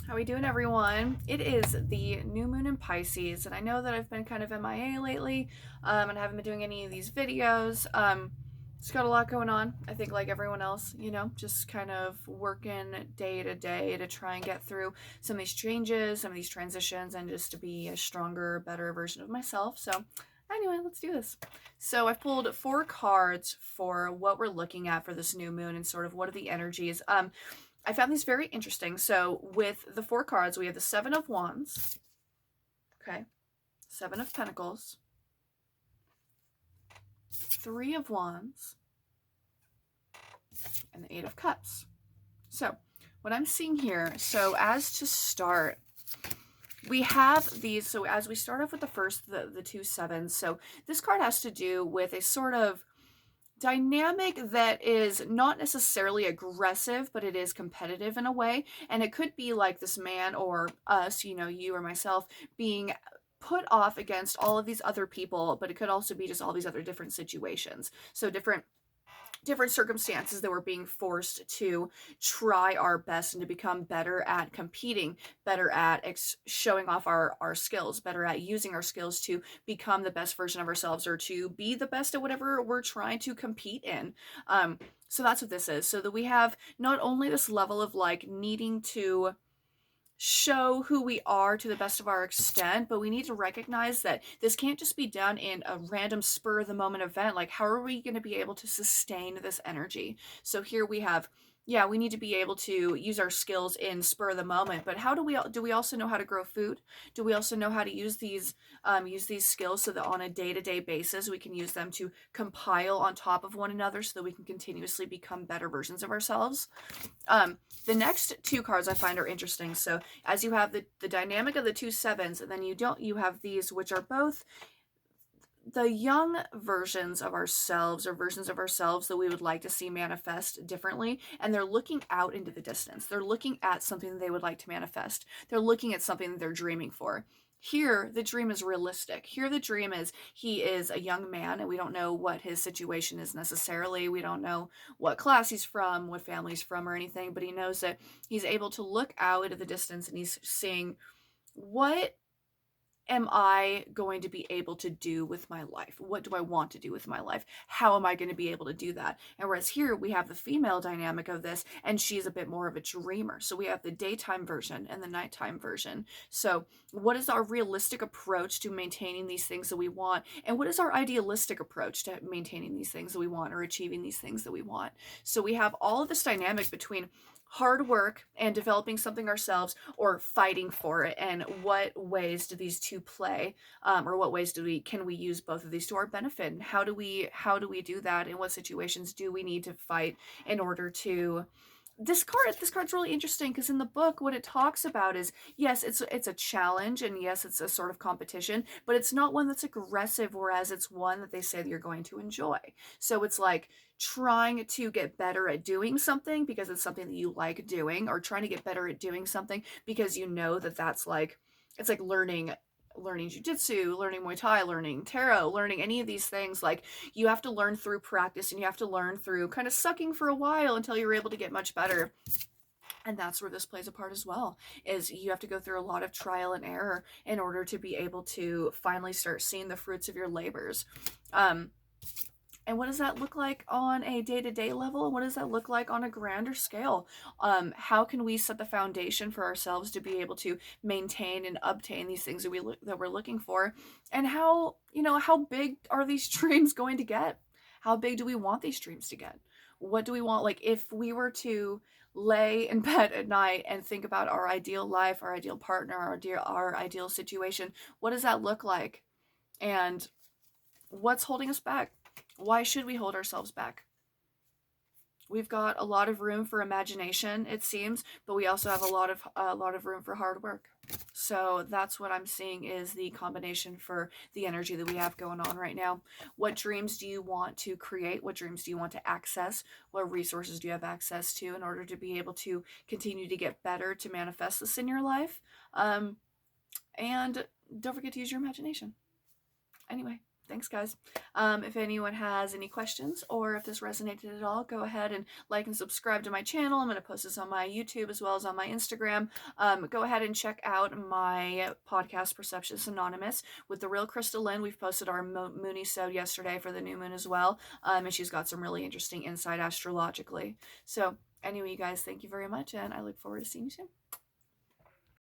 How we doing, everyone? It is the new moon in Pisces, and I know that I've been kind of MIA lately, and I haven't been doing any of these videos. Just got a lot going on. I think, like everyone else, just kind of working day to day to try and get through some of these changes, some of these transitions, and just to be a stronger, better version of myself. So, anyway, let's do this. So, I've pulled 4 cards for what we're looking at for this new moon and sort of what are the energies. I found these very interesting. So with the 4 cards, we have the Seven of Wands, okay, Seven of Pentacles, Three of Wands, and the Eight of Cups. So what I'm seeing here, so as to start, we have these. So as we start off with the first, the two sevens. So this card has to do with a sort of dynamic that is not necessarily aggressive, but it is competitive in a way. And it could be like this man or us, you or myself, being put off against all of these other people, but it could also be just all these other different situations. So different circumstances that we're being forced to try our best and to become better at competing, better at showing off our skills, better at using our skills to become the best version of ourselves or to be the best at whatever we're trying to compete in. So that's what this is. So that we have not only this level of like needing to show who we are to the best of our extent, but we need to recognize that this can't just be done in a random spur of the moment event. Like, how are we going to be able to sustain this energy? So here we have, yeah, we need to be able to use our skills in spur of the moment, but how do we also know how to grow food? Do we also know how to use these skills so that on a day-to-day basis we can use them to compile on top of one another so that we can continuously become better versions of ourselves? The next 2 cards I find are interesting. So as you have the dynamic of the two sevens, and then you have these which are both the young versions of ourselves or versions of ourselves that we would like to see manifest differently, and they're looking out into the distance. They're looking at something that they would like to manifest. They're looking at something that they're dreaming for. Here the dream is realistic. Here the dream is he is a young man and we don't know what his situation is necessarily. We don't know what class he's from, what family he's from, or anything, but he knows that he's able to look out into the distance and he's seeing, what am I going to be able to do with my life? What do I want to do with my life? How am I going to be able to do that? And whereas here we have the female dynamic of this, and she's a bit more of a dreamer. So we have the daytime version and the nighttime version. So, what is our realistic approach to maintaining these things that we want? And what is our idealistic approach to maintaining these things that we want or achieving these things that we want? So, we have all of this dynamic between hard work and developing something ourselves or fighting for it, and what ways do these two play, or what ways can we use both of these to our benefit, and how do we do that, in what situations do we need to fight in order to. This card's really interesting because in the book what it talks about is, yes, it's a challenge, and yes, it's a sort of competition, but it's not one that's aggressive, whereas it's one that they say that you're going to enjoy. So it's like trying to get better at doing something because it's something that you like doing, or trying to get better at doing something because you know that that's like, it's like learning jujitsu, learning Muay Thai, learning tarot, learning any of these things. Like, you have to learn through practice, and you have to learn through kind of sucking for a while until you're able to get much better. And that's where this plays a part as well, is you have to go through a lot of trial and error in order to be able to finally start seeing the fruits of your labors. And what does that look like on a day-to-day level? And what does that look like on a grander scale? How can we set the foundation for ourselves to be able to maintain and obtain these things that we're looking for? And how big are these dreams going to get? How big do we want these dreams to get? What do we want? Like, if we were to lay in bed at night and think about our ideal life, our ideal partner, our ideal situation, what does that look like? And what's holding us back? Why should we hold ourselves back? We've got a lot of room for imagination, it seems, but we also have a lot of room for hard work. So that's what I'm seeing is the combination for the energy that we have going on right now. What dreams do you want to create? What dreams do you want to access? What resources do you have access to in order to be able to continue to get better, to manifest this in your life? And don't forget to use your imagination. Anyway, Thanks, guys. If anyone has any questions or if this resonated at all, go ahead and like and subscribe to my channel. I'm going to post this on my YouTube as well as on my Instagram. Go ahead and check out my podcast, Perceptions Anonymous, with the real Crystal Lynn. We've posted our Moonisode yesterday for the new moon as well, and she's got some really interesting insight astrologically. So anyway, you guys, thank you very much, and I look forward to seeing you soon.